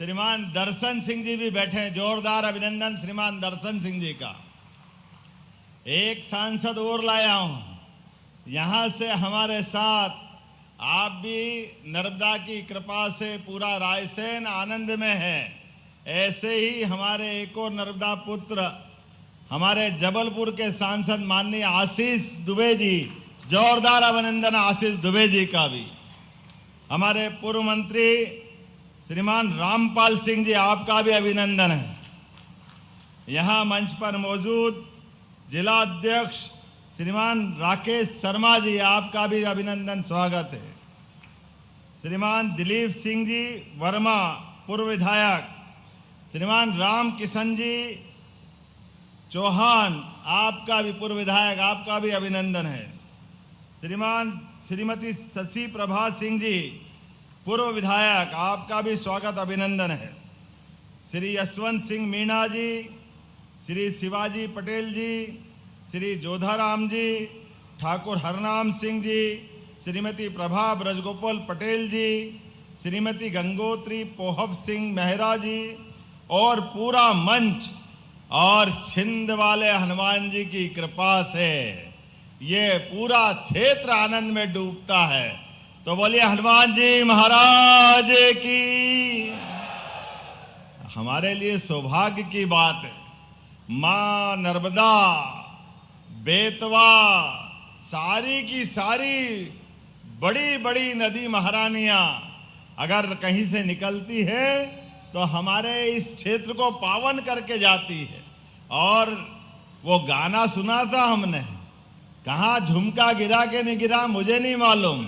श्रीमान दर्शन सिंह जी भी बैठे हैं। जोरदार अभिनंदन श्रीमान दर्शन सिंह जी का। एक सांसद और लाया हूं, यहां से हमारे साथ आप भी नर्मदा की कृपा से पूरा रायसेन आनंद में है। ऐसे ही हमारे एक और नर्मदा पुत्र हमारे जबलपुर के सांसद माननीय आशीष दुबे जी, जोरदार अभिनंदन आशीष दुबे जी का भी। हमारे पूर्व मंत्री श्रीमान रामपाल सिंह जी, आपका भी अभिनंदन है। यहां मंच पर मौजूद जिला अध्यक्ष श्रीमान राकेश शर्मा जी, आपका भी अभिनंदन स्वागत है। श्रीमान दिलीप सिंह जी वर्मा पूर्व विधायक, श्रीमान राम किशन जी चौहान, आपका भी पूर्व विधायक, आपका भी अभिनंदन है। श्रीमती शशि प्रभा सिंह जी पूर्व विधायक, आपका भी स्वागत अभिनंदन है। श्री यशवंत सिंह मीणा जी, श्री शिवाजी पटेल जी, श्री जोधाराम जी, ठाकुर हरनाम सिंह जी, श्रीमती प्रभा ब्रजगोपाल पटेल जी, श्रीमती गंगोत्री पोहब सिंह मेहरा जी और पूरा मंच और छिंद वाले हनुमान जी की कृपा से ये पूरा क्षेत्र आनंद में डूबता है। तो बोलिए हनुमान जी महाराज की। हमारे लिए सौभाग्य की बात है, मां नर्मदा, बेतवा, सारी की सारी बड़ी बड़ी नदी महारानियां अगर कहीं से निकलती है तो हमारे इस क्षेत्र को पावन करके जाती है। और वो गाना सुना था हमने, कहाँ झुमका गिरा के नहीं गिरा मुझे नहीं मालूम,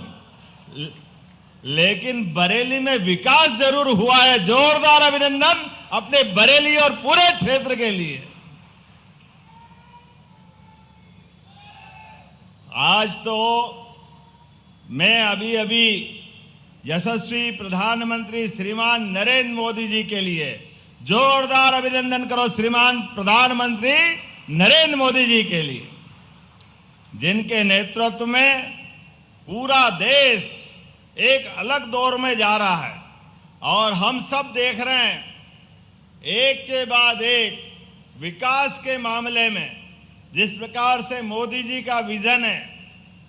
लेकिन बरेली में विकास जरूर हुआ है। जोरदार अभिनंदन अपने बरेली और पूरे क्षेत्र के लिए। आज तो मैं अभी यशस्वी प्रधानमंत्री श्रीमान नरेंद्र मोदी जी के लिए जोरदार अभिनंदन करो। श्रीमान प्रधानमंत्री नरेंद्र मोदी जी के लिए, जिनके नेतृत्व में पूरा देश एक अलग दौर में जा रहा है और हम सब देख रहे हैं एक के बाद एक विकास के मामले में जिस प्रकार से मोदी जी का विजन है।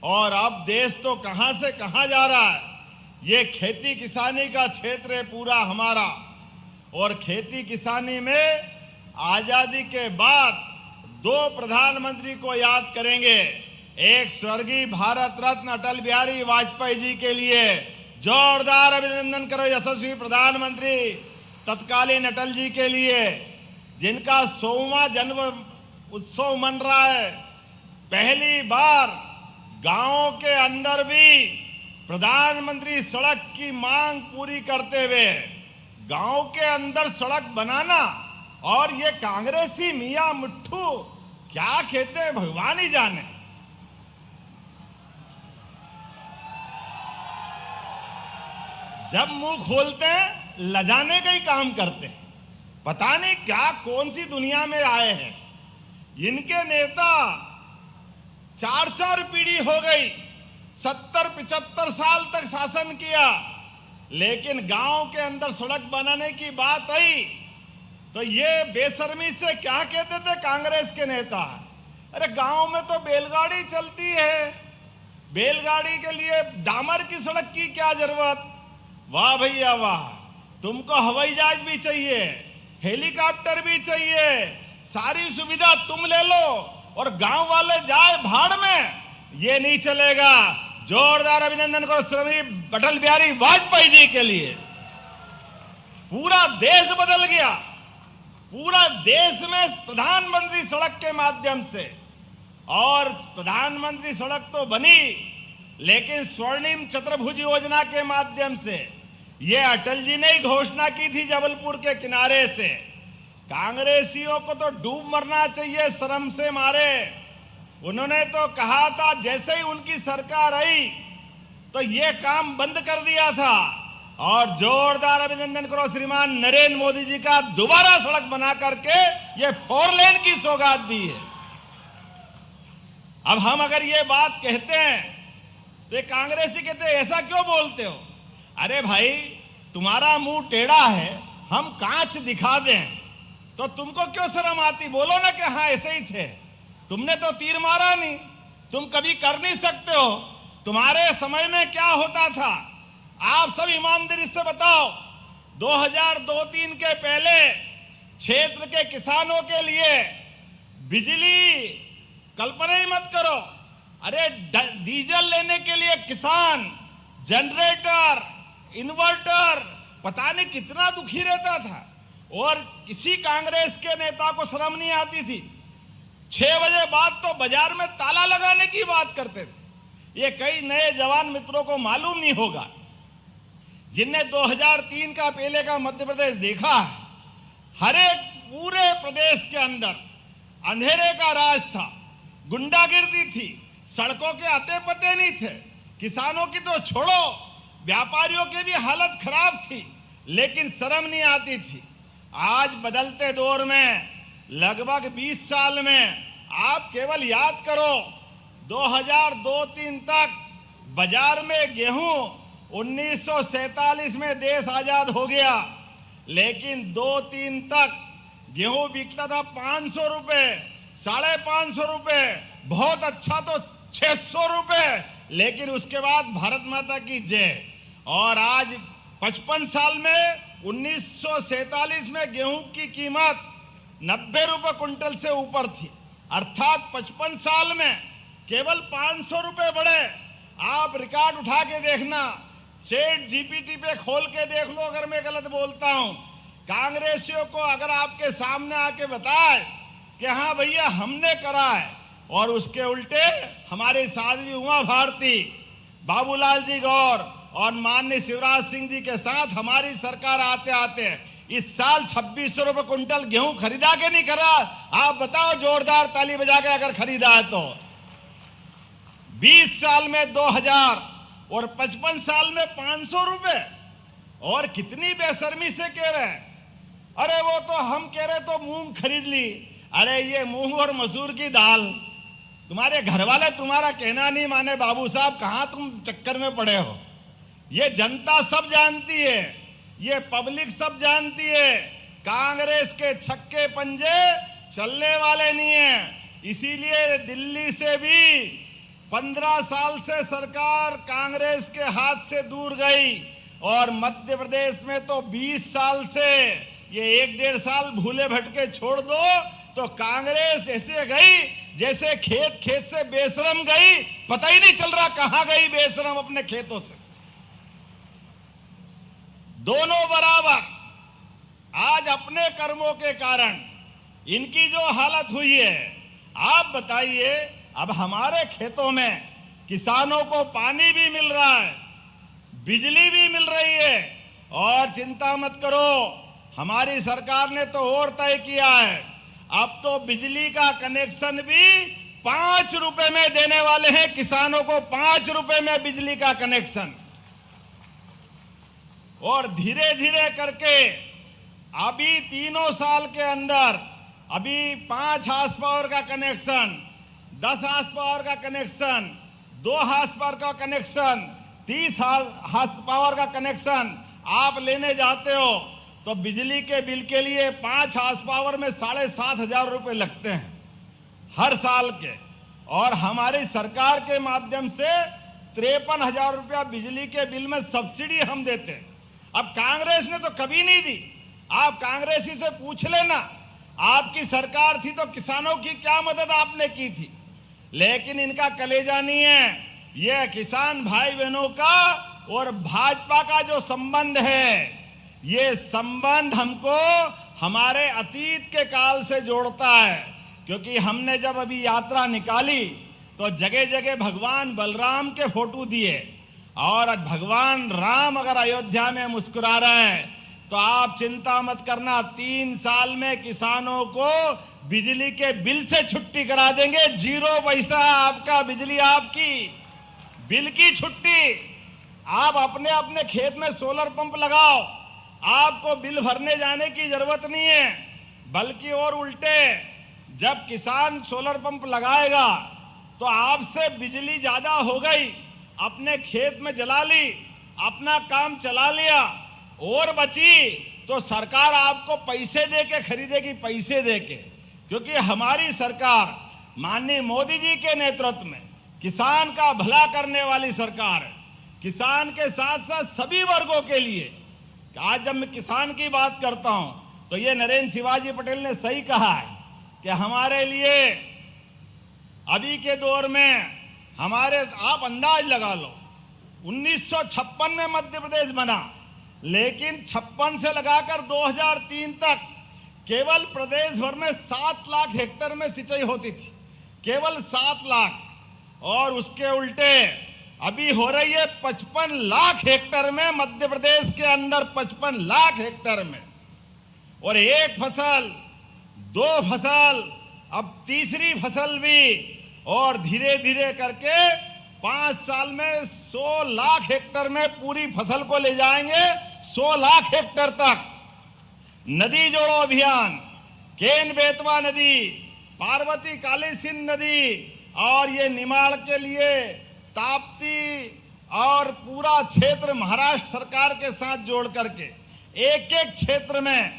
और अब देश तो कहां से कहां जा रहा है। ये खेती किसानी का क्षेत्र है पूरा हमारा, और खेती किसानी में आजादी के बाद दो प्रधानमंत्री को याद करेंगे। एक स्वर्गीय भारत रत्न अटल बिहारी वाजपेयी जी के लिए जोरदार अभिनंदन करो। यशस्वी प्रधानमंत्री तत्कालीन अटल जी के लिए, जिनका 100वां जन्म उत्सव मन रहा है। पहली बार गांवों के अंदर भी प्रधानमंत्री सड़क की मांग पूरी करते हुए गांव के अंदर सड़क बनाना। और ये कांग्रेसी मियां मिट्ठू क्या कहते हैं भगवान ही जाने। जब मुंह खोलते हैं लजाने का ही काम करते हैं। पता नहीं क्या कौन सी दुनिया में आए हैं। इनके नेता 4-4 पीढ़ी हो गई, 70-75 साल तक शासन किया, लेकिन गांव के अंदर सड़क बनाने की बात आई तो ये बेशर्मी से क्या कहते थे कांग्रेस के नेता, अरे गांव में तो बैलगाड़ी चलती है, बैलगाड़ी के लिए डामर की सड़क की क्या जरूरत। वाह भैया वाह, तुमको हवाई जहाज भी चाहिए, हेलीकॉप्टर भी चाहिए, सारी सुविधा तुम ले लो और गांव वाले जाए भाड़ में, ये नहीं चलेगा। जोरदार अभिनंदन करो श्री अटल बिहारी वाजपेयी जी के लिए। पूरा देश बदल गया। पूरा देश में प्रधानमंत्री सड़क के माध्यम से, और प्रधानमंत्री सड़क तो बनी लेकिन स्वर्णिम चतुर्भुज योजना के माध्यम से। ये अटल जी ने ही घोषणा की थी जबलपुर के किनारे से। कांग्रेसियों को तो डूब मरना चाहिए शर्म से मारे। उन्होंने तो कहा था जैसे ही उनकी सरकार आई तो ये काम बंद कर दिया था। और जोरदार अभिनंदन करो श्रीमान नरेंद्र मोदी जी का, दोबारा सड़क बना करके ये 4 लेन की सौगात दी है। अब हम अगर ये बात कहते हैं तो कांग्रेसी कहते हैं ऐसा क्यों बोलते हो। अरे भाई तुम्हारा मुंह टेढ़ा है, हम कांच दिखा दें तो तुमको क्यों शर्म आती? बोलो ना कि हाँ ऐसे ही थे, तुमने तो तीर मारा नहीं, तुम कभी कर नहीं सकते हो। तुम्हारे समय में क्या होता था आप सब ईमानदारी से बताओ। 2002-3 के पहले क्षेत्र के किसानों के लिए बिजली कल्पना ही मत करो। अरे डीजल लेने के लिए किसान जनरेटर, इन्वर्टर, पता नहीं कितना दुखी रहता था। और किसी कांग्रेस के नेता को शर्म नहीं आती थी। 6 बजे बाद तो बाजार में ताला लगाने की बात करते थे। ये कई नए जवान मित्रों को मालूम नहीं होगा जिनने 2003 का पहले का मध्य प्रदेश देखा है। हर एक पूरे प्रदेश के अंदर अंधेरे का राज था, गुंडागिर्दी थी, सड़कों के अते पते नहीं थे। किसानों की तो छोड़ो, व्यापारियों की भी हालत खराब थी, लेकिन शर्म नहीं आती थी। आज बदलते दौर में लगभग 20 साल में आप केवल याद करो 2002-3 तक बाजार में गेहूं 1947 में देश आजाद हो गया, लेकिन 2-3 तक गेहूं बिकता था 500 रुपए, 550 रुपए, बहुत अच्छा तो 600 रुपए। लेकिन उसके बाद भारत माता की जय। और आज 55 साल में 1947 में गेहूं की कीमत 90 रुपए क्विंटल से ऊपर थी, अर्थात 55 साल में केवल 500 रुपए बढ़े। आप रिकॉर्ड उठा के देखना, चैट जीपीटी पे खोल के देख लो अगर मैं गलत बोलता हूं। कांग्रेसियों को अगर आपके सामने आके बताए कि हाँ भैया हमने करा है, और उसके उल्टे हमारे साध्वी उमा भारती, बाबूलाल जी गौर और माननीय शिवराज सिंह जी के साथ हमारी सरकार आते आते इस साल 2600 रुपए क्विंटल गेहूं खरीदा के नहीं करा? आप बताओ, जोरदार ताली बजा के अगर खरीदा है तो। 20 साल में 2000 और 55 साल में 500 रुपए। और कितनी बेशर्मी से कह रहे हैं, अरे वो तो हम कह रहे तो मूंग खरीद ली। अरे ये मूंग और मसूर की दाल, तुम्हारे घर वाले तुम्हारा कहना नहीं माने बाबू साहब, कहां तुम चक्कर में पड़े हो। ये जनता सब जानती है, ये पब्लिक सब जानती है, कांग्रेस के छक्के पंजे चलने वाले नहीं है। इसीलिए दिल्ली से भी 15 साल से सरकार कांग्रेस के हाथ से दूर गई, और मध्य प्रदेश में तो 20 साल से, ये 1-1.5 साल भूले भटके छोड़ दो तो कांग्रेस ऐसे गई जैसे खेत खेत से बेशरम गई, पता ही नहीं चल रहा कहां गई बेशरम अपने खेतों से। दोनों बराबर। आज अपने कर्मों के कारण इनकी जो हालत हुई है, आप बताइए, अब हमारे खेतों में किसानों को पानी भी मिल रहा है, बिजली भी मिल रही है, और चिंता मत करो, हमारी सरकार ने तो और तय किया है, अब तो बिजली का कनेक्शन भी 5 रुपए में देने वाले हैं किसानों को, 5 रुपए में बिजली का कनेक्शन। और धीरे धीरे करके अभी 3 साल के अंदर अभी 5 हार्स पावर का कनेक्शन, 10 हार्स पावर का कनेक्शन, 2 हार्स पावर का कनेक्शन, 30 हार्स पावर का कनेक्शन आप लेने जाते हो तो बिजली के बिल के लिए 5 हार्स पावर में 7,500 रुपए लगते हैं हर साल के। और हमारी सरकार के माध्यम से 53,000 रुपया बिजली के बिल में सब्सिडी हम देते हैं। अब कांग्रेस ने तो कभी नहीं दी, आप कांग्रेसी से पूछ लेना, आपकी सरकार थी तो किसानों की क्या मदद आपने की थी। लेकिन इनका कलेजा नहीं है, यह किसान भाई बहनों का और भाजपा का जो संबंध है, ये संबंध हमको हमारे अतीत के काल से जोड़ता है। क्योंकि हमने जब अभी यात्रा निकाली तो जगह जगह भगवान बलराम के फोटो दिए, और भगवान राम अगर अयोध्या में मुस्कुरा रहे हैं तो आप चिंता मत करना, 3 साल में किसानों को बिजली के बिल से छुट्टी करा देंगे। 0 पैसा आपका, बिजली आपकी, बिल की छुट्टी। आप अपने अपने खेत में सोलर पंप लगाओ, आपको बिल भरने जाने की जरूरत नहीं है। बल्कि और उल्टे, जब किसान सोलर पंप लगाएगा तो आपसे बिजली ज्यादा हो गई, अपने खेत में जला ली, अपना काम चला लिया, और बची तो सरकार आपको पैसे दे के खरीदेगी, पैसे दे के, क्योंकि हमारी सरकार माननीय मोदी जी के नेतृत्व में किसान का भला करने वाली सरकार है। किसान के साथ साथ सभी वर्गों के लिए। आज जब मैं किसान की बात करता हूं तो ये नरेंद्र शिवाजी पटेल ने सही कहा है कि हमारे लिए अभी के दौर में हमारे, आप अंदाज लगा लो, 1956 में मध्य प्रदेश बना, लेकिन 56 से लगाकर 2003 तक केवल प्रदेश भर में 7 लाख हेक्टेयर में सिंचाई होती थी, केवल 7 लाख। और उसके उल्टे अभी हो रही है 55 लाख हेक्टेयर में, मध्य प्रदेश के अंदर 55 लाख हेक्टेयर में। और एक फसल, 2 फसल, अब तीसरी फसल भी, और धीरे धीरे करके 5 साल में 100 लाख हेक्टेयर में पूरी फसल को ले जाएंगे, 100 लाख हेक्टेयर तक। नदी जोड़ो अभियान, केन बेतवा नदी, पार्वती काली सिंध नदी, और ये निमाड़ के लिए ताप्ती और पूरा क्षेत्र महाराष्ट्र सरकार के साथ जोड़ करके एक एक क्षेत्र में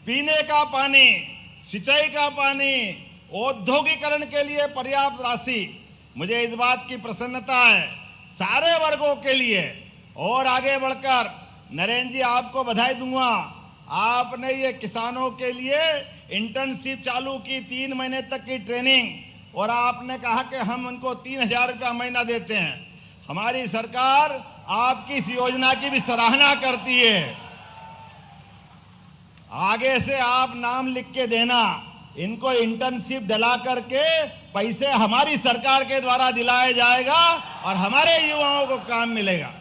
पीने का पानी, सिंचाई का पानी, औद्योगिकरण के लिए पर्याप्त राशि। मुझे इस बात की प्रसन्नता है सारे वर्गों के लिए। और आगे बढ़कर नरेंद्र जी आपको बधाई दूंगा, आपने ये किसानों के लिए इंटर्नशिप चालू की, 3 महीने तक की ट्रेनिंग, और आपने कहा कि हम उनको 3,000 रुपया महीना देते हैं। हमारी सरकार आपकी इस योजना की भी सराहना करती है। आगे से आप नाम लिख के देना, इनको इंटर्नशिप दिला करके पैसे हमारी सरकार के द्वारा दिलाया जाएगा और हमारे युवाओं को काम मिलेगा।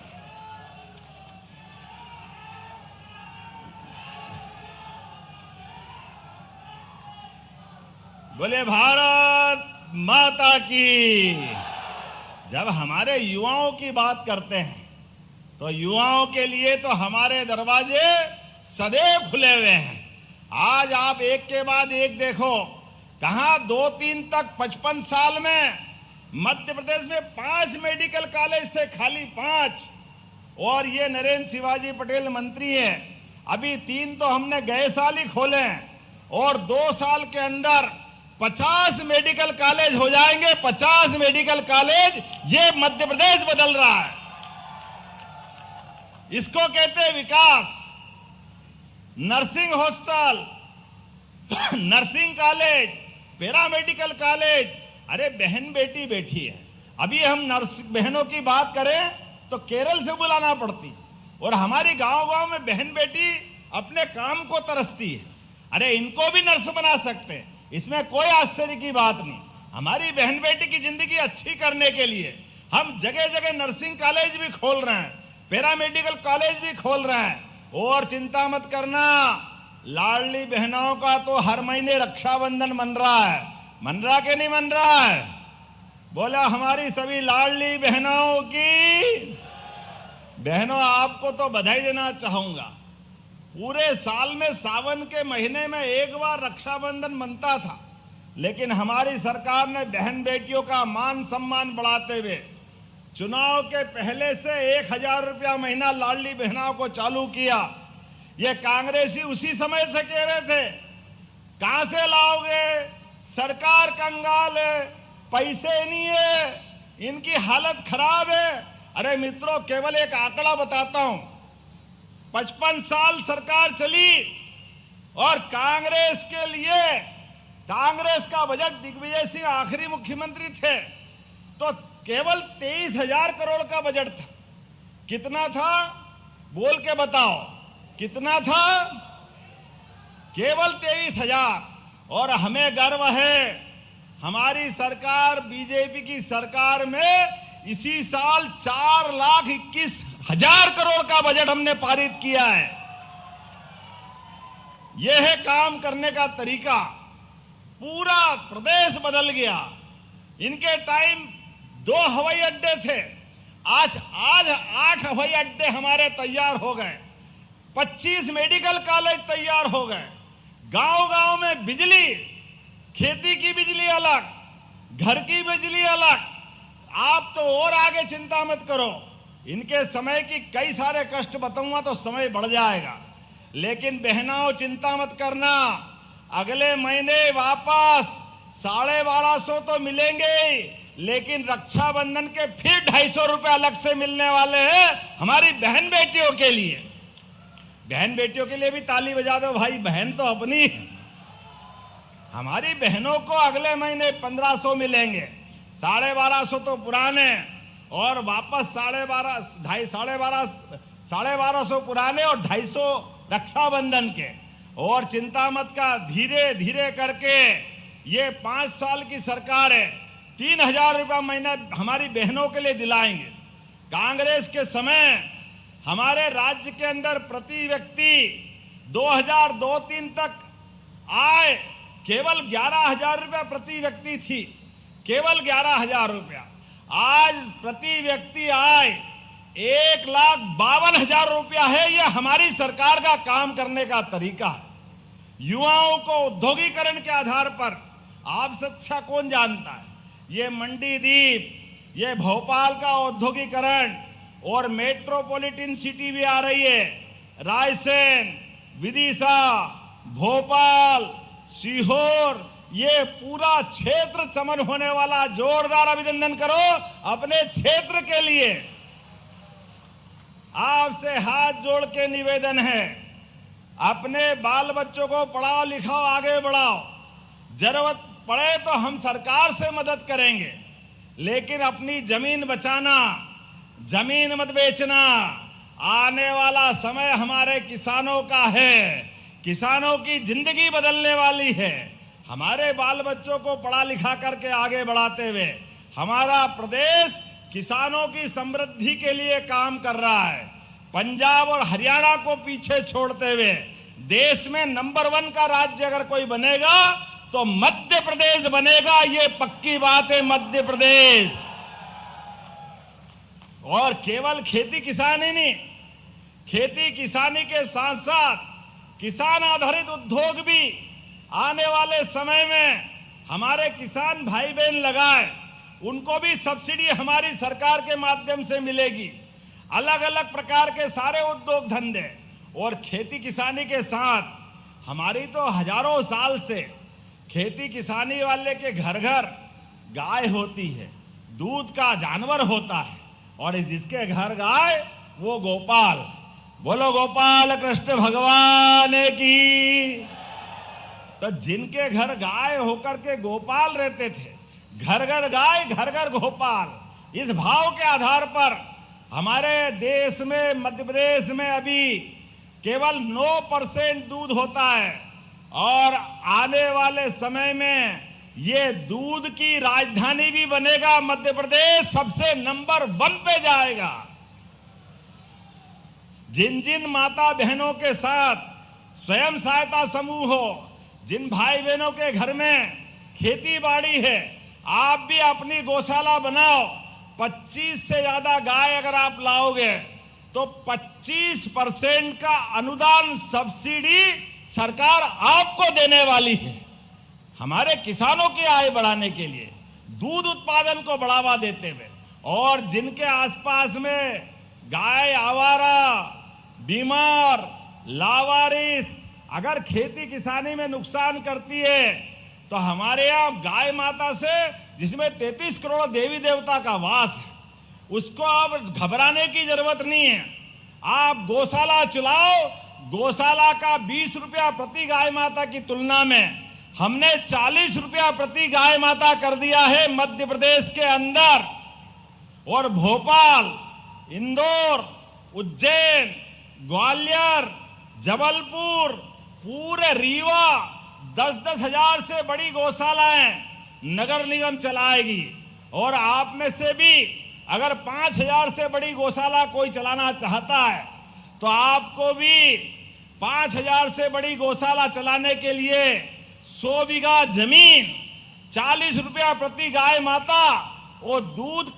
बोले भारत माता की। जब हमारे युवाओं की बात करते हैं तो युवाओं के लिए तो हमारे दरवाजे सदैव खुले हुए हैं। आज आप एक के बाद एक देखो, कहां 2-3 तक 55 साल में मध्य प्रदेश में 5 मेडिकल कॉलेज थे, खाली 5। और ये नरेंद्र शिवाजी पटेल मंत्री हैं, अभी 3 तो हमने गए साल ही खोले, और 2 साल के अंदर 50 मेडिकल कॉलेज हो जाएंगे। 50 मेडिकल कॉलेज, ये मध्य प्रदेश बदल रहा है। इसको कहते हैं विकास। Nursing hostel, nursing college, paramedical college. अरे बहन बेटी बैठी है, अभी हम नर्स बहनों की बात करें तो केरल से बुलाना पड़ती, और हमारी गांव-गांव में बहन बेटी अपने काम को तरसती है। अरे इनको भी नर्स बना सकते हैं, इसमें कोई आश्चर्य की बात नहीं। हमारी बहन बेटी की जिंदगी अच्छी करने के लिए हम जगह जगह नर्सिंग कॉलेज भी खोल रहे हैं, पैरामेडिकल कॉलेज भी खोल रहे हैं। और चिंता मत करना, लाडली बहनों का तो हर महीने रक्षाबंधन मन रहा है। मन रहा कि नहीं मन रहा है? बोला हमारी सभी लाडली बहनों की। बहनों आपको तो बधाई देना चाहूंगा। पूरे साल में सावन के महीने में एक बार रक्षाबंधन बनता था, लेकिन हमारी सरकार ने बहन बेटियों का मान सम्मान बढ़ाते हुए चुनाव के पहले से 1,000 रुपया महीना लाडली बहनों को चालू किया। ये कांग्रेसी उसी समय से कह रहे थे कहां से लाओगे, सरकार कंगाल है, पैसे नहीं है, इनकी हालत खराब है। अरे मित्रों, केवल एक आंकड़ा बताता हूं, 55 साल सरकार चली और कांग्रेस के लिए, कांग्रेस का बजट, दिग्विजय सिंह आखिरी मुख्यमंत्री थे तो केवल 23,000 करोड़ का बजट था। कितना था बोल के बताओ, कितना था? केवल 23,000। और हमें गर्व है, हमारी सरकार, बीजेपी की सरकार में इसी साल 4,21,000 करोड़ का बजट हमने पारित किया है। यह है काम करने का तरीका। पूरा प्रदेश बदल गया। इनके टाइम 2 हवाई अड्डे थे, आज 8 हवाई अड्डे हमारे तैयार हो गए, 25 मेडिकल कॉलेज तैयार हो गए, गांव-गांव में बिजली, खेती की बिजली अलग, घर की बिजली अलग। आप तो और आगे चिंता मत करो, इनके समय की कई सारे कष्ट बताऊंगा तो समय बढ़ जाएगा। लेकिन बहनों चिंता मत करना, अगले महीने वापस 1250 तो मिलेंगे, लेकिन रक्षाबंधन के फिर 250 रुपए अलग से मिलने वाले हैं हमारी बहन बेटियों के लिए। बहन बेटियों के लिए भी ताली बजा दो भाई, बहन तो अपनी है। हमारी बहनों को अगले महीने 1500 मिलेंगे, 1250 तो पुराने और वापस 1250 पुराने और 250 रक्षाबंधन के। और चिंता मत का, धीरे धीरे करके ये 5 साल की सरकार है, 3000 रुपया महीना हमारी बहनों के लिए दिलाएंगे। कांग्रेस के समय हमारे राज्य के अंदर प्रति व्यक्ति 2002-03 तक आय केवल 11,000 रुपया प्रति व्यक्ति थी, केवल 11,000 रुपया। आज प्रति व्यक्ति आय 1,52,000 रुपया है। यह हमारी सरकार का काम करने का तरीका है। युवाओं को उद्योगीकरण के आधार पर, आपसे अच्छा कौन जानता है, ये मंडीदीप, ये भोपाल का औद्योगिकरण और मेट्रोपॉलिटन सिटी भी आ रही है, रायसेन, विदिशा, भोपाल, सीहोर, ये पूरा क्षेत्र चमन होने वाला। जोरदार अभिनंदन करो अपने क्षेत्र के लिए। आपसे हाथ जोड़ के निवेदन है, अपने बाल बच्चों को पढ़ाओ लिखाओ, आगे बढ़ाओ। जरूरत पड़े तो हम सरकार से मदद करेंगे, लेकिन अपनी जमीन बचाना, जमीन मत बेचना। आने वाला समय हमारे किसानों का है, किसानों की जिंदगी बदलने वाली है। हमारे बाल बच्चों को पढ़ा लिखा करके आगे बढ़ाते हुए हमारा प्रदेश किसानों की समृद्धि के लिए काम कर रहा है। पंजाब और हरियाणा को पीछे छोड़ते हुए देश में नंबर 1 का राज्य अगर कोई बनेगा तो मध्य प्रदेश बनेगा। ये पक्की बात है, मध्य प्रदेश। और केवल खेती किसानी नहीं, खेती किसानी के साथ साथ किसान आधारित उद्योग भी आने वाले समय में हमारे किसान भाई बहन लगाए, उनको भी सब्सिडी हमारी सरकार के माध्यम से मिलेगी। अलग अलग प्रकार के सारे उद्योग धंधे और खेती किसानी के साथ हमारी तो हजारों साल से खेती किसानी वाले के घर घर गाय होती है, दूध का जानवर होता है, और जिसके घर गाय वो गोपाल। बोलो गोपाल कृष्ण भगवान की। तो जिनके घर गाय होकर के गोपाल रहते थे, घर घर गाय घर घर गोपाल, इस भाव के आधार पर हमारे देश में, मध्य प्रदेश में अभी केवल 9% दूध होता है, और आने वाले समय में ये दूध की राजधानी भी बनेगा। मध्य प्रदेश सबसे नंबर 1 पे जाएगा। जिन जिन माता बहनों के साथ स्वयं सहायता समूह हो, जिन भाई बहनों के घर में खेती बाड़ी है, आप भी अपनी गौशाला बनाओ। 25 से ज्यादा गाय अगर आप लाओगे तो 25% का अनुदान सब्सिडी सरकार आपको देने वाली है। हमारे किसानों की आय बढ़ाने के लिए, दूध उत्पादन को बढ़ावा देते हुए, और जिनके आसपास में गाय आवारा, बीमार, लावारिस अगर खेती किसानी में नुकसान करती है, तो हमारे यहाँ गाय माता से, जिसमें 33 करोड़ देवी देवता का वास है, उसको अब घबराने की जरूरत नहीं है। आप गौशाला चलाओ। गौशाला का 20 रुपया प्रति गाय माता की तुलना में हमने 40 रुपया प्रति गाय माता कर दिया है मध्य प्रदेश के अंदर। और भोपाल, इंदौर, उज्जैन, ग्वालियर, जबलपुर, पूरे रीवा 10-10 हजार से बड़ी गौशालाएं नगर निगम चलाएगी। और आप में से भी अगर 5,000 से बड़ी गौशाला कोई चलाना चाहता है, तो आपको भी 5,000 से बड़ी गौशाला चलाने के लिए 100 बीघा जमीन, 40 रुपया प्रति गाय माता, और दूध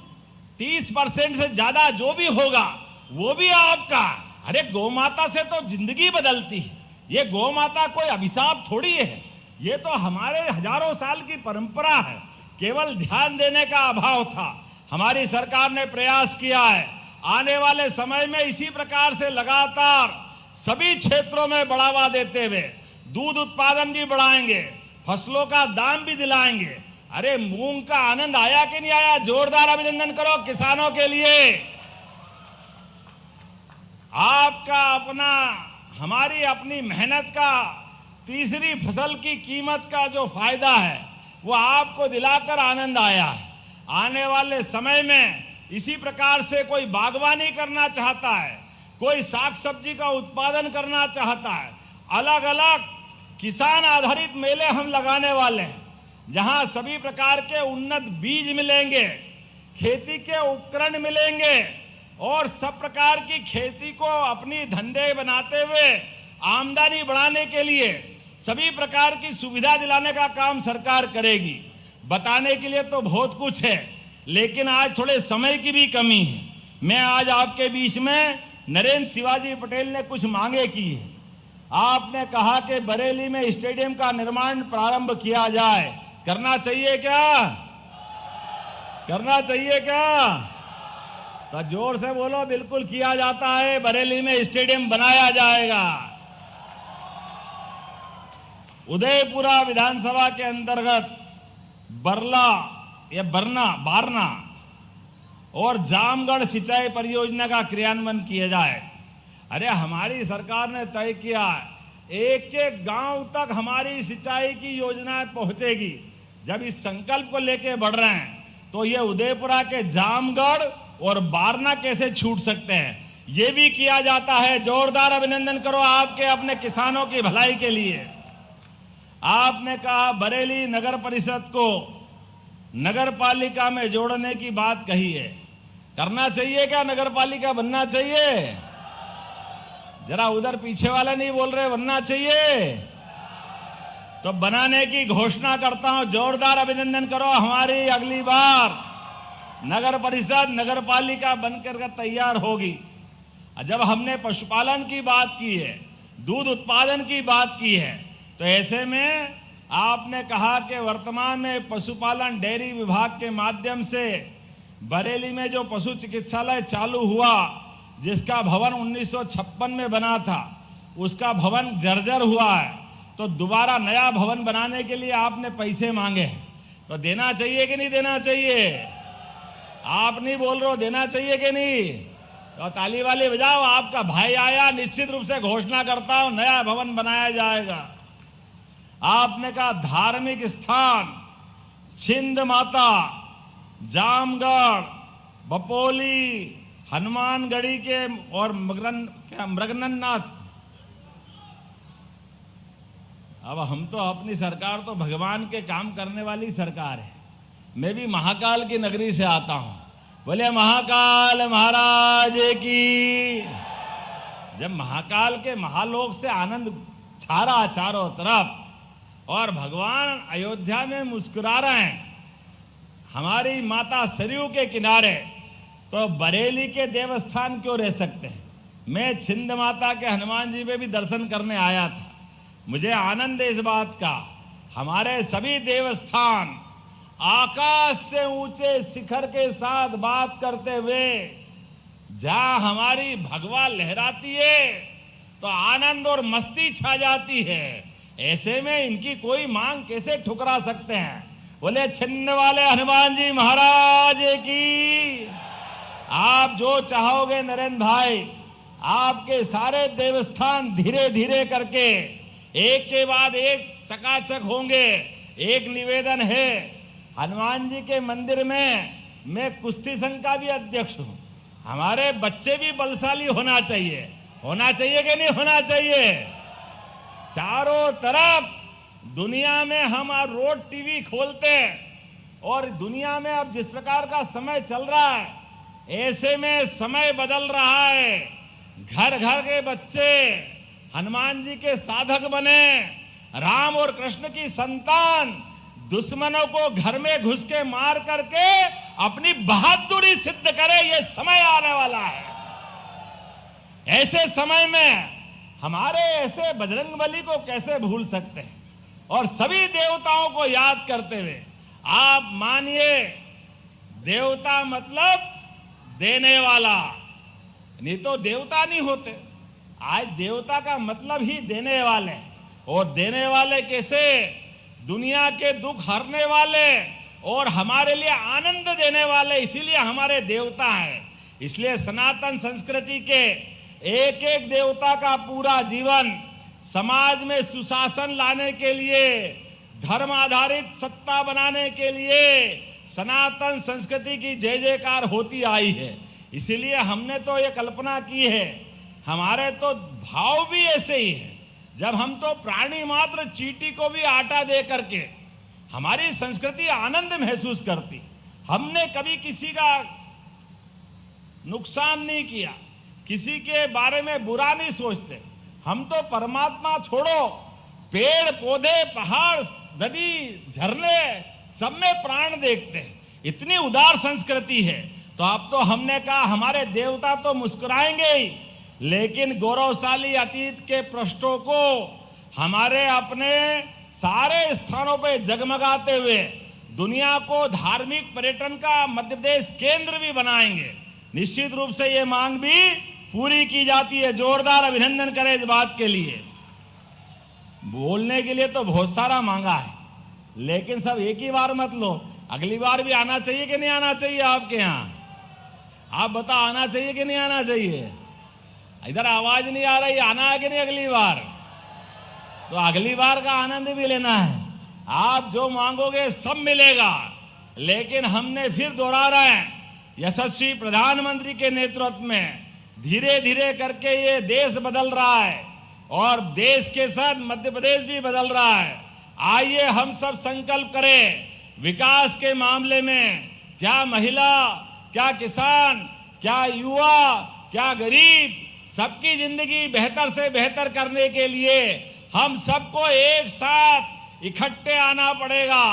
30% से ज्यादा जो भी होगा वो भी आपका। अरे गौ माता से तो जिंदगी बदलती है। ये गौ माता कोई अभिशाप थोड़ी है, ये तो हमारे हजारों साल की परंपरा है। केवल ध्यान देने का अभाव था। हमारी सरकार ने प्रयास किया है। आने वाले समय में इसी प्रकार से लगातार सभी क्षेत्रों में बढ़ावा देते हुए दूध उत्पादन भी बढ़ाएंगे, फसलों का दाम भी दिलाएंगे। अरे मूंग का आनंद आया कि नहीं आया? जोरदार अभिनंदन करो किसानों के लिए। आपका अपना, हमारी अपनी मेहनत का तीसरी फसल की कीमत का जो फायदा है वो आपको दिलाकर आनंद आया है। आने वाले समय में इसी प्रकार से कोई बागवानी करना चाहता है, कोई साग सब्जी का उत्पादन करना चाहता है, अलग अलग किसान आधारित मेले हम लगाने वाले हैं, जहां सभी प्रकार के उन्नत बीज मिलेंगे, खेती के उपकरण मिलेंगे और सब प्रकार की खेती को अपनी धंधे बनाते हुए आमदनी बढ़ाने के लिए सभी प्रकार की सुविधा दिलाने का काम सरकार करेगी। बताने के लिए तो बहुत कुछ है, लेकिन आज थोड़े समय की भी कमी है। मैं आज आपके बीच में नरेंद्र शिवाजी पटेल ने कुछ मांगे की है। आपने कहा कि बरेली में स्टेडियम का निर्माण प्रारंभ किया जाए, करना चाहिए क्या? करना चाहिए क्या? तो जोर से बोलो, बिल्कुल किया जाता है। बरेली में स्टेडियम बनाया जाएगा। उदयपुरा विधानसभा के अंतर्गत बारना और जामगढ़ सिंचाई परियोजना का क्रियान्वयन किया जाए। अरे हमारी सरकार ने तय किया एक एक गांव तक हमारी सिंचाई की योजनाएं पहुंचेगी। जब इस संकल्प को लेके बढ़ रहे हैं तो ये उदयपुरा के जामगढ़ और बारना कैसे छूट सकते हैं, ये भी किया जाता है। जोरदार अभिनंदन करो आपके अपने किसानों की भलाई के लिए। आपने कहा बरेली नगर परिषद को नगर पालिका में जोड़ने की बात कही है, करना चाहिए क्या? नगर पालिका बनना चाहिए? जरा उधर पीछे वाले नहीं बोल रहे, बनना चाहिए तो बनाने की घोषणा करता हूं। जोरदार अभिनंदन करो। हमारी अगली बार नगर परिषद नगर पालिका बनकर तैयार होगी। जब हमने पशुपालन की बात की है, दूध उत्पादन की बात की है, तो ऐसे में आपने कहा कि वर्तमान में पशुपालन डेयरी विभाग के माध्यम से बरेली में जो पशु चिकित्सालय चालू हुआ, जिसका भवन 1956 में बना था, उसका भवन जर्जर हुआ है, तो दोबारा नया भवन बनाने के लिए आपने पैसे मांगे, तो देना चाहिए कि नहीं देना चाहिए? आप नहीं बोल रहे हो, देना चाहिए कि नहीं? तो ताली वाली बजाओ। आपका भाई आया, निश्चित रूप से घोषणा करता हूं नया भवन बनाया जाएगा। आपने कहा धार्मिक स्थान छिंद माता, जामगढ़, बपोली, हनुमानगढ़ी के और मृगननाथ। अब हम तो अपनी सरकार तो भगवान के काम करने वाली सरकार है। मैं भी महाकाल की नगरी से आता हूं। बोले महाकाल महाराज की। जब महाकाल के महालोक से आनंद छा रहा चारों तरफ और भगवान अयोध्या में मुस्कुरा रहे हैं, हमारी माता सरयू के किनारे, तो बरेली के देवस्थान क्यों रह सकते हैं? मैं छिंद माता के हनुमान जी में भी दर्शन करने आया था। मुझे आनंद है इस बात का। हमारे सभी देवस्थान आकाश से ऊंचे शिखर के साथ बात करते हुए जहां हमारी भगवा लहराती है तो आनंद और मस्ती छा जाती है। ऐसे में इनकी कोई मांग कैसे ठुकरा सकते हैं? बोले छिन्न वाले हनुमान जी महाराज की। आप जो चाहोगे नरेंद्र भाई, आपके सारे देवस्थान धीरे धीरे करके एक के बाद एक चकाचक होंगे। एक निवेदन है, हनुमान जी के मंदिर में मैं कुश्ती संघ का भी अध्यक्ष हूं। हमारे बच्चे भी बलशाली होना चाहिए। होना चाहिए कि नहीं होना चाहिए? चारों तरफ दुनिया में हम रोड टीवी खोलते हैं और दुनिया में अब जिस प्रकार का समय चल रहा है, ऐसे में समय बदल रहा है। घर घर के बच्चे हनुमान जी के साधक बने। राम और कृष्ण की संतान दुश्मनों को घर में घुस के मार करके अपनी बहादुरी सिद्ध करे। ये समय आने वाला है। ऐसे समय में हमारे ऐसे बजरंगबली को कैसे भूल सकते हैं? और सभी देवताओं को याद करते हुए आप मानिए, देवता मतलब देने वाला, नहीं तो देवता नहीं होते। आज देवता का मतलब ही देने वाले, और देने वाले कैसे? दुनिया के दुख हरने वाले और हमारे लिए आनंद देने वाले, इसीलिए हमारे देवता हैं। इसलिए सनातन संस्कृति के एक एक देवता का पूरा जीवन समाज में सुशासन लाने के लिए, धर्म आधारित सत्ता बनाने के लिए सनातन संस्कृति की जय जयकार होती आई है। इसीलिए हमने तो ये कल्पना की है, हमारे तो भाव भी ऐसे ही है। जब हम तो प्राणी मात्र चींटी को भी आटा दे करके हमारी संस्कृति आनंद महसूस करती। हमने कभी किसी का नुकसान नहीं किया, किसी के बारे में बुरा नहीं सोचते। हम तो परमात्मा छोड़ो, पेड़ पौधे, पहाड़, नदी, झरने सब में प्राण देखते हैं। इतनी उदार संस्कृति है। तो अब तो हमने कहा हमारे देवता तो मुस्कुराएंगे ही, लेकिन गौरवशाली अतीत के पृष्ठों को हमारे अपने सारे स्थानों पे जगमगाते हुए दुनिया को धार्मिक पर्यटन का मध्य प्रदेश केंद्र भी बनाएंगे। निश्चित रूप से ये मांग भी पूरी की जाती है। जोरदार अभिनंदन करें इस बात के लिए। बोलने के लिए तो बहुत सारा मांगा है, लेकिन सब एक ही बार मत लो। अगली बार भी आना चाहिए कि नहीं आना चाहिए आपके यहाँ? आप बताओ, आना चाहिए कि नहीं आना चाहिए? इधर आवाज नहीं आ रही, आना है कि नहीं अगली बार? तो अगली बार का आनंद भी लेना है। आप जो मांगोगे सब मिलेगा। लेकिन हमने फिर दोहरा रहे हैं, यशस्वी प्रधानमंत्री के नेतृत्व में धीरे धीरे करके ये देश बदल रहा है और देश के साथ मध्य प्रदेश भी बदल रहा है। आइए हम सब संकल्प करें विकास के मामले में, क्या महिला, क्या किसान, क्या युवा, क्या गरीब, सबकी जिंदगी बेहतर से बेहतर करने के लिए हम सबको एक साथ इकट्ठे आना पड़ेगा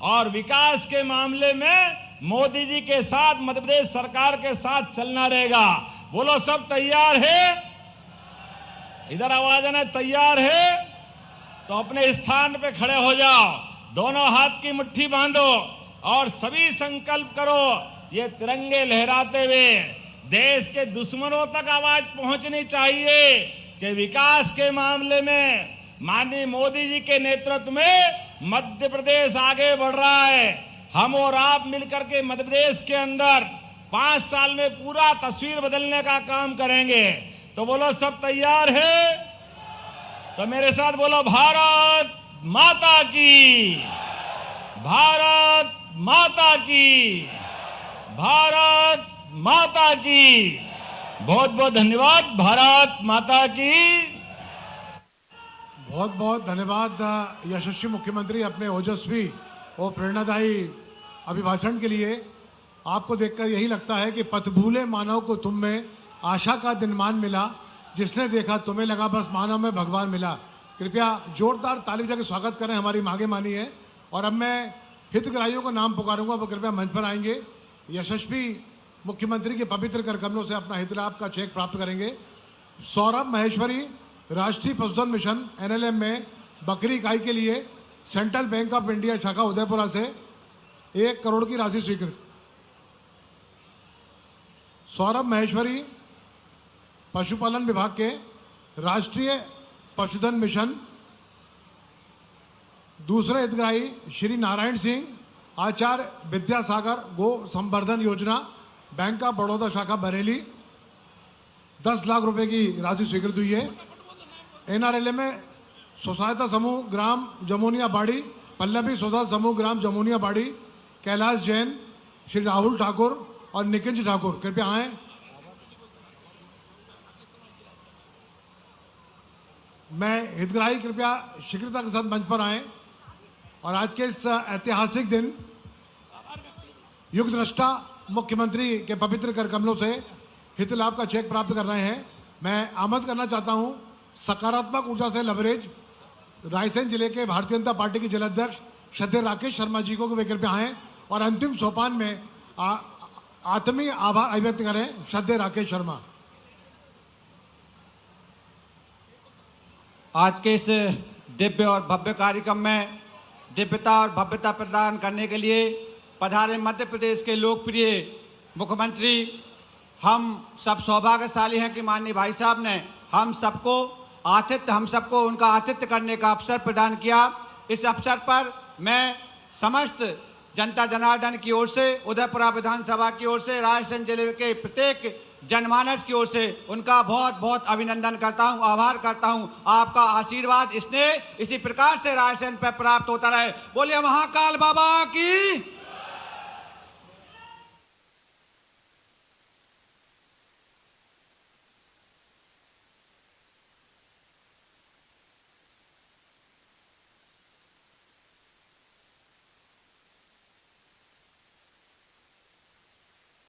और विकास के मामले में मोदी जी के साथ, मध्य प्रदेश सरकार के साथ चलना रहेगा। बोलो सब तैयार है? इधर आवाज आना, तैयार है? तो अपने स्थान पे खड़े हो जाओ, दोनों हाथ की मुट्ठी बांधो और सभी संकल्प करो। ये तिरंगे लहराते हुए देश के दुश्मनों तक आवाज पहुंचनी चाहिए कि विकास के मामले में माननीय मोदी जी के नेतृत्व में मध्य प्रदेश आगे बढ़ रहा है। हम और आप मिलकर के मध्य प्रदेश के अंदर 5 साल में पूरा तस्वीर बदलने का काम करेंगे। तो बोलो सब तैयार है? तो मेरे साथ बोलो, भारत माता की, भारत माता की, भारत माता की। बहुत बहुत धन्यवाद। भारत माता की। बहुत बहुत धन्यवाद यशस्वी मुख्यमंत्री अपने ओजस्वी और प्रेरणादायी अभिभाषण के लिए। आपको देखकर यही लगता है कि पथ भूले मानव को तुम में आशा का दिनमान मिला, जिसने देखा तुम्हें लगा बस मानव में भगवान मिला। कृपया जोरदार ताली बजा के स्वागत करें, हमारी मांगे मानी है। और अब मैं हितग्राहियों का नाम पुकारूंगा, वो कृपया मंच पर आएंगे। यशस्वी मुख्यमंत्री के पवित्र कर कमलों से अपना हित लाभ का चेक प्राप्त करेंगे। सौरभ महेश्वरी, राष्ट्रीय पशुधन मिशन NLM में बकरी इकाई के लिए सेंट्रल बैंक ऑफ इंडिया शाखा उदयपुरा से 1 करोड़ की राशि स्वीकृत। सौरभ महेश्वरी, पशुपालन विभाग के राष्ट्रीय पशुधन मिशन। दूसरे हितग्राही श्री नारायण सिंह, आचार्य विद्यासागर गो संवर्धन योजना, बैंक ऑफ बड़ौदा शाखा बरेली, 10 लाख रुपए की राशि स्वीकृत हुई है। NRLM में स्वसहायता समूह ग्राम जमुनिया बाड़ी, पल्लवी स्वसहायता समूह ग्राम जमुनिया बाड़ी, कैलाश जैन, श्री राहुल ठाकुर और निकिंज ठाकुर कृपया आए। मैं हितग्राही कृपया शीघ्रता के साथ मंच पर आए और आज के इस ऐतिहासिक दिन युग दृष्टा मुख्यमंत्री के पवित्र कर कमलों से हित लाभ का चेक प्राप्त कर रहे हैं। मैं आमंत्रित करना चाहता हूं सकारात्मक ऊर्जा से लबरेज रायसेन जिले के भारतीय जनता पार्टी के जिलाध्यक्ष श्रद्धेय राकेश शर्मा जी को वे कृपया आए और अंतिम सोपान में आत्मीय आभार अभिव्यक्त करें। श्रद्धेय राकेश शर्मा। आज के इस दिव्य और भव्य कार्यक्रम में दिव्यता और भव्यता प्रदान करने के लिए पधारे मध्य प्रदेश के लोकप्रिय मुख्यमंत्री हम सब सौभाग्यशाली हैं कि माननीय भाई साहब ने हम सबको उनका आतिथ्य करने का अवसर प्रदान किया। इस अवसर पर मैं समस्त जनता जनार्दन की ओर से, उदयपुरा विधानसभा की ओर से, रायसेन जिले के प्रत्येक जनमानस की ओर से उनका बहुत बहुत अभिनंदन करता हूं, आभार करता हूं। आपका आशीर्वाद स्नेह इसी प्रकार से रायसेन पर प्राप्त होता रहे। बोलिए महाकाल बाबा की।